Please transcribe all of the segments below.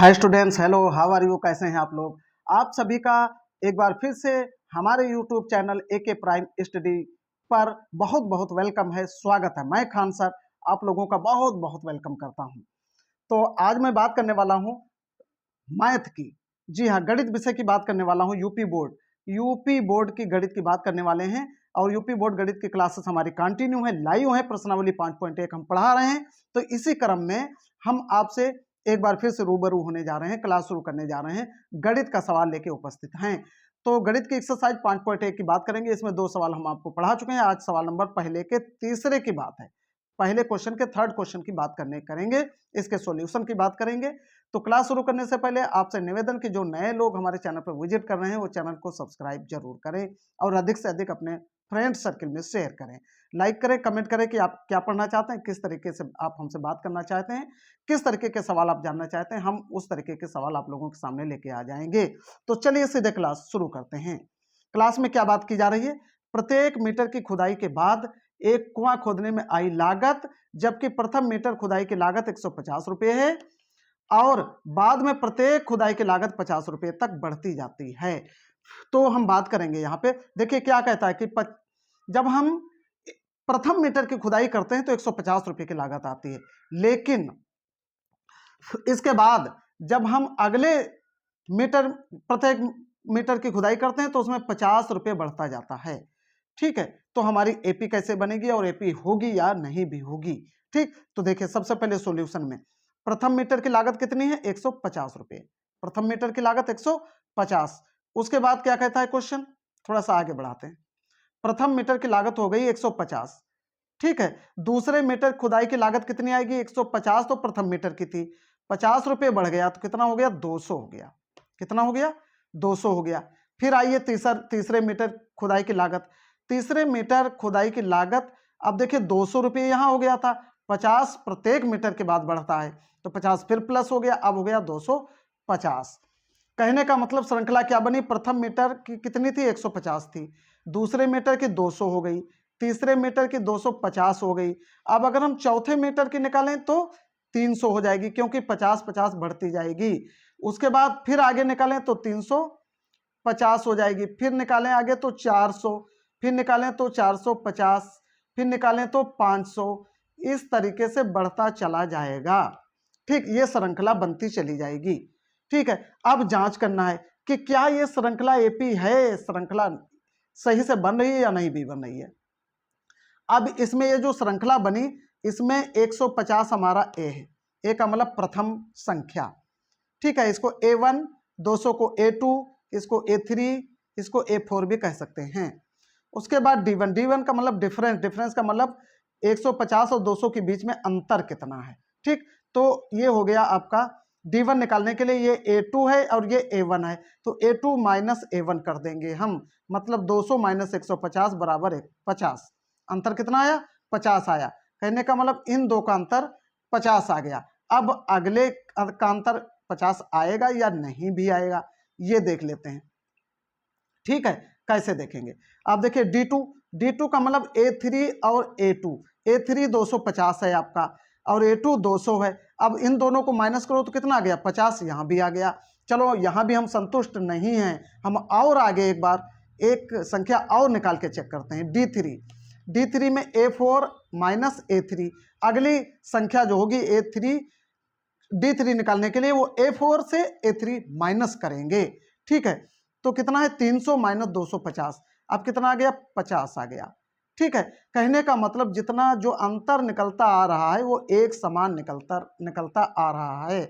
Hi students, hello, how are you, कैसे हैं आप लोग। आप सभी का एक बार फिर से हमारे YouTube channel AK Prime Study पर बहुत बहुत वेलकम है, स्वागत है। मैं खान सर आप लोगों का बहुत बहुत वेलकम करता हूं। तो आज मैं बात करने वाला हूं मैथ की। जी हाँ, गणित विषय की बात करने वाला हूं। यूपी बोर्ड की गणित की बात करने वाले हैं। और यूपी बोर्ड गणित की क्लासेस हमारी कंटिन्यू है, लाइव है। प्रश्नावली 5.1 हम पढ़ा रहे हैं। तो इसी क्रम में हम आपसे एक बार फिर से रूबरू होने जा रहे हैं, क्लास शुरू करने जा रहे हैं, गणित का सवाल लेके उपस्थित हैं। तो गणित की एक्सरसाइज 5.1 की बात करेंगे। इसमें 2 सवाल हम आपको पढ़ा चुके हैं। आज सवाल नंबर पहले के तीसरे की बात है, पहले क्वेश्चन के थर्ड क्वेश्चन की बात करेंगे, इसके सॉल्यूशन की बात करेंगे। तो क्लास शुरू करने से पहले आपसे निवेदन कि जो नए लोग हमारे चैनल पर विजिट कर रहे हैं वो चैनल को सब्सक्राइब जरूर करें और अधिक से अधिक अपने फ्रेंड सर्कल में शेयर करें, लाइक करें, कमेंट करें कि आप क्या पढ़ना चाहते हैं, किस तरीके से आप हमसे बात करना चाहते हैं, किस तरीके के सवाल आप जानना चाहते हैं। हम उस तरीके के सवाल आप लोगों के सामने लेके आ जाएंगे। तो चलिए सीधे क्लास शुरू करते हैं। क्लास में क्या बात की जा रही है? प्रत्येक मीटर की खुदाई के बाद एक कुआं खोदने में आई लागत, जबकि प्रथम मीटर खुदाई की लागत 150 रुपए है और बाद में प्रत्येक खुदाई की लागत 50 रुपए तक बढ़ती जाती है। तो हम बात करेंगे यहाँ पे, देखिए क्या कहता है कि जब हम प्रथम मीटर की खुदाई करते हैं तो 150 रुपए की लागत आती है, लेकिन इसके बाद जब हम अगले मीटर प्रत्येक मीटर की खुदाई करते हैं तो उसमें 50 रुपए बढ़ता जाता है। ठीक है, तो हमारी एपी कैसे बनेगी और एपी होगी या नहीं भी होगी। ठीक, तो देखिए सबसे पहले सॉल्यूशन में प्रथम मीटर की लागत कितनी है? 150 रुपए। प्रथम मीटर की लागत 150। उसके बाद क्या कहता है क्वेश्चन, थोड़ा सा आगे बढ़ाते हैं। प्रथम मीटर की लागत हो गई 150। ठीक है, दूसरे मीटर खुदाई की लागत कितनी आएगी? 150 तो प्रथम मीटर की थी, 50 रुपए बढ़ गया तो कितना हो गया? 200 हो गया। कितना हो गया? 200 हो गया। फिर आइए तीसरे मीटर खुदाई की लागत। तीसरे मीटर खुदाई की लागत, अब देखिए 200 रुपये यहां हो गया था, 50 प्रत्येक मीटर के बाद बढ़ता है तो 50 फिर प्लस हो गया, अब हो गया 250। कहने का मतलब श्रृंखला क्या बनी? प्रथम मीटर की कितनी थी? 150 थी, दूसरे मीटर की 200 हो गई, तीसरे मीटर की 250 हो गई। अब अगर हम चौथे मीटर की निकालें तो 300 हो जाएगी, क्योंकि 50-50 बढ़ती जाएगी। उसके बाद फिर आगे निकालें तो 350 हो जाएगी, फिर निकालें आगे तो 400, फिर निकालें तो 450, फिर निकालें तो 500। इस तरीके से बढ़ता चला जाएगा। ठीक, ये श्रृंखला बनती चली जाएगी। ठीक है, अब जांच करना है कि क्या ये श्रृंखला एपी है, श्रृंखला सही से बन रही है या नहीं भी बन रही है। अब इसमें ये जो श्रृंखला बनी, इसमें 150 हमारा ए है, ए का मतलब प्रथम संख्या। ठीक है, इसको A1, 200 को A2, इसको A3, इसको A4 भी कह सकते हैं। उसके बाद D1, D1 का मतलब डिफरेंस, डिफरेंस का मतलब 150 और 200 के बीच में अंतर कितना है। ठीक, तो ये हो गया आपका D1। निकालने के लिए ये A2 है और ये A1 है, तो A2 माइनस A1 कर देंगे हम, मतलब 200 माइनस 150 बराबर 50। अंतर कितना आया? 50 आया। कहने का मतलब इन दो का अंतर 50 आ गया। अब अगले का अंतर 50 आएगा या नहीं भी आएगा, ये देख लेते हैं। ठीक है, कैसे देखेंगे? आप देखिए D2 का मतलब A3 और A2, A3 250 है आपका और A2 200 है। अब इन दोनों को माइनस करो तो कितना आ गया? 50। यहाँ भी आ गया। चलो यहाँ भी हम संतुष्ट नहीं हैं, हम और आगे एक बार एक संख्या और निकाल के चेक करते हैं। D3 में A4 माइनस A3, अगली संख्या जो होगी A3, D3 निकालने के लिए वो A4 से A3 माइनस करेंगे। ठीक है, तो कितना है? 300 माइनस 250, अब कितना आ गया? 50 आ गया। ठीक है, कहने का मतलब जितना जो अंतर निकलता आ रहा है वो एक समान निकलता आ रहा है।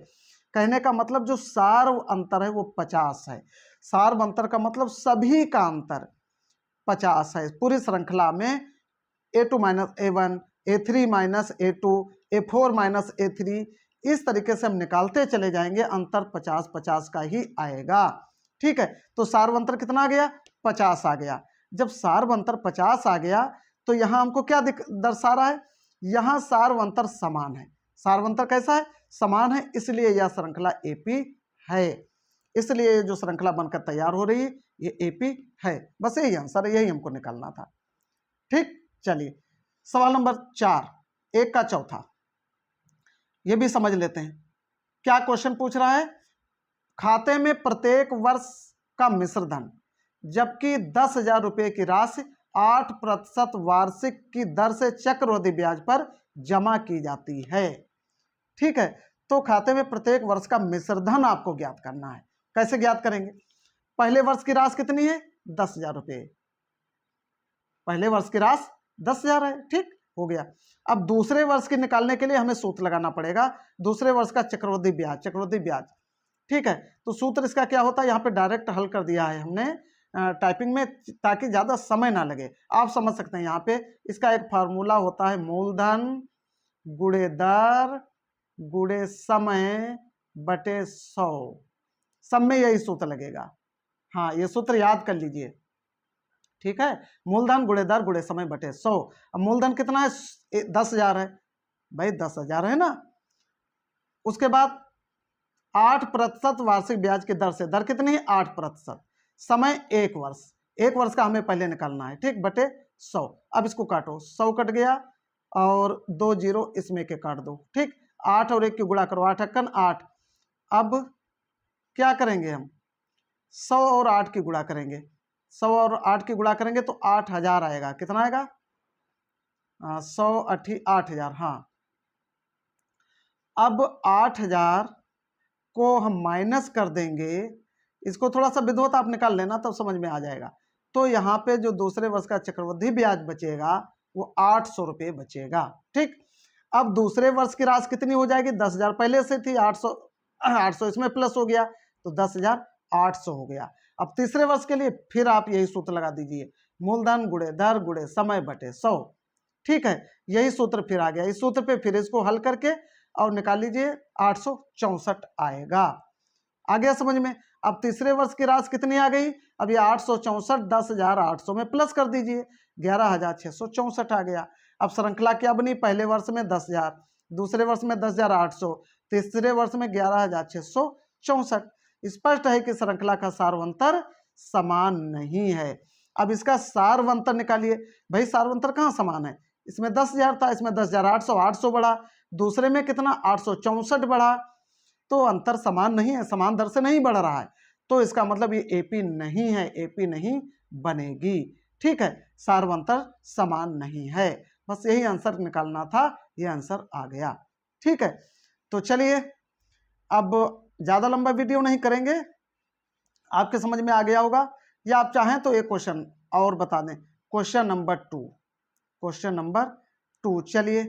कहने का मतलब जो सार्व अंतर है वो 50 है। सार्व अंतर का मतलब सभी का अंतर 50 है। पूरी श्रृंखला में A2 minus A1, A3 minus A2, A4 minus A3, इस तरीके से हम निकालते चले जाएंगे, अंतर 50-50 का ही आएगा। ठीक है, तो सार्व अंतर कितना आ गया? 50 आ गया। जब सार्व अंतर 50 आ गया तो यहां हमको क्या दर्शा रहा है? यहां सार्व अंतर समान है। सार्व अंतर कैसा है? समान है, इसलिए यह श्रृंखला एपी है। इसलिए जो श्रृंखला बनकर तैयार हो रही है ये एपी है। बस यही आंसर है, यही हमको निकालना था। ठीक, चलिए सवाल नंबर 4, 1 का चौथा, ये भी समझ लेते हैं। क्या क्वेश्चन पूछ रहा है? खाते में प्रत्येक वर्ष का मिश्र धन, जबकि 10,000 रुपये की राशि 8% वार्षिक की दर से चक्रवृद्धि ब्याज पर जमा की जाती है। ठीक है, तो खाते में प्रत्येक वर्ष का मिश्र धन आपको ज्ञात करना है। कैसे ज्ञात करेंगे? पहले वर्ष की राशि कितनी है? 10,000 रुपये। पहले वर्ष की राशि 10,000 है, ठीक हो गया। अब दूसरे वर्ष की निकालने के लिए हमें सूत्र लगाना पड़ेगा, दूसरे वर्ष का चक्रवृद्धि ब्याज। ठीक है, तो सूत्र इसका क्या होता है, यहाँ पे डायरेक्ट हल कर दिया है हमने टाइपिंग में, ताकि ज्यादा समय ना लगे। आप समझ सकते हैं, यहाँ पे इसका एक फार्मूला होता है, मूलधन गुणे दर गुणे समय बटे 100। सब में यही सूत्र लगेगा। हाँ, ये सूत्र याद कर लीजिए। ठीक है, मूलधन गुणे दर गुणे समय बटे 100। अब मूलधन कितना है? 10,000 है भाई, 10,000 है ना। उसके बाद 8% वार्षिक ब्याज की दर से, दर कितनी है? 8%। समय 1 वर्ष, 1 वर्ष का हमें पहले निकालना है, ठीक, बटे 100। अब इसको काटो, 100 कट गया और 2 जीरो इसमें के काट दो, ठीक। 8 और 1 की गुणा करो, 8 अक्कन 8। अब क्या करेंगे हम? 100 और 8 की गुणा करेंगे, 100 और 8 की गुणा करेंगे तो 8,000 आएगा। कितना आएगा? 100 8 8,000। हाँ, अब 8,000 को हम माइनस कर देंगे, इसको थोड़ा सा विधवत आप निकाल लेना तब समझ में आ जाएगा। तो यहाँ पे जो दूसरे वर्ष का चक्रवृद्धि ब्याज बचेगा वो 800 रुपये बचेगा, ठीक। अब दूसरे वर्ष की राशि कितनी हो जाएगी? 10,000 पहले से थी, 800 इसमें प्लस हो गया तो 10,800 हो गया। अब तीसरे वर्ष के लिए फिर आप यही सूत्र लगा दीजिए, मूलधन गुणे दर गुणे समय बटे 100। ठीक है, यही सूत्र फिर आ गया। इस सूत्र पे फिर इसको हल करके और निकाल लीजिए, 864 आएगा। आ गया समझ में? अब तीसरे वर्ष की राशि कितनी आ गई? अब ये 864 10,800 में प्लस कर दीजिए, 11,664 आ गया। अब श्रृंखला क्या बनी? पहले वर्ष में 10,000, दूसरे वर्ष में 10,800, तीसरे वर्ष में 11,664। स्पष्ट है कि श्रृंखला का सारवंतर समान नहीं है। अब इसका सारवंतर निकालिए। भाई सारवंतर कहाँ समान है? इसमें 10,000 था, इसमें 10,800, 800 बढ़ा, दूसरे में कितना? 864 बढ़ा, तो अंतर समान नहीं है, समान दर से नहीं बढ़ रहा है। तो इसका मतलब ये एपी नहीं है, एपी नहीं बनेगी। ठीक है, सारवंतर समान नहीं है। बस यही आंसर निकालना था, ये आंसर आ गया। ठीक है, तो चलिए अब ज्यादा लंबा वीडियो नहीं करेंगे, आपके समझ में आ गया होगा। या आप चाहें तो एक क्वेश्चन और बता दें, क्वेश्चन नंबर 2। चलिए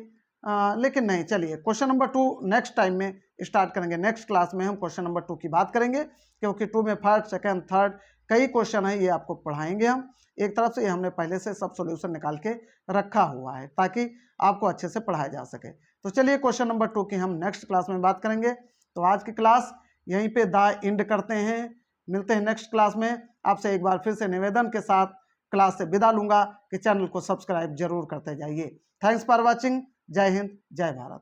लेकिन नहीं, चलिए क्वेश्चन नंबर 2 नेक्स्ट टाइम में स्टार्ट करेंगे। नेक्स्ट क्लास में हम क्वेश्चन नंबर 2 की बात करेंगे, क्योंकि 2 में फर्स्ट सेकंड थर्ड कई क्वेश्चन है, ये आपको पढ़ाएंगे हम। एक तरफ से ये हमने पहले से सब सॉल्यूशन निकाल के रखा हुआ है ताकि आपको अच्छे से पढ़ाया जा सके। तो चलिए क्वेश्चन नंबर 2 की हम नेक्स्ट क्लास में बात करेंगे। तो आज की क्लास यहीं पे द एंड करते हैं, मिलते हैं नेक्स्ट क्लास में। आपसे एक बार फिर से निवेदन के साथ क्लास से विदा लूंगा कि चैनल को सब्सक्राइब जरूर करते जाइए। Thanks for watching. जय हिंद, जय भारत।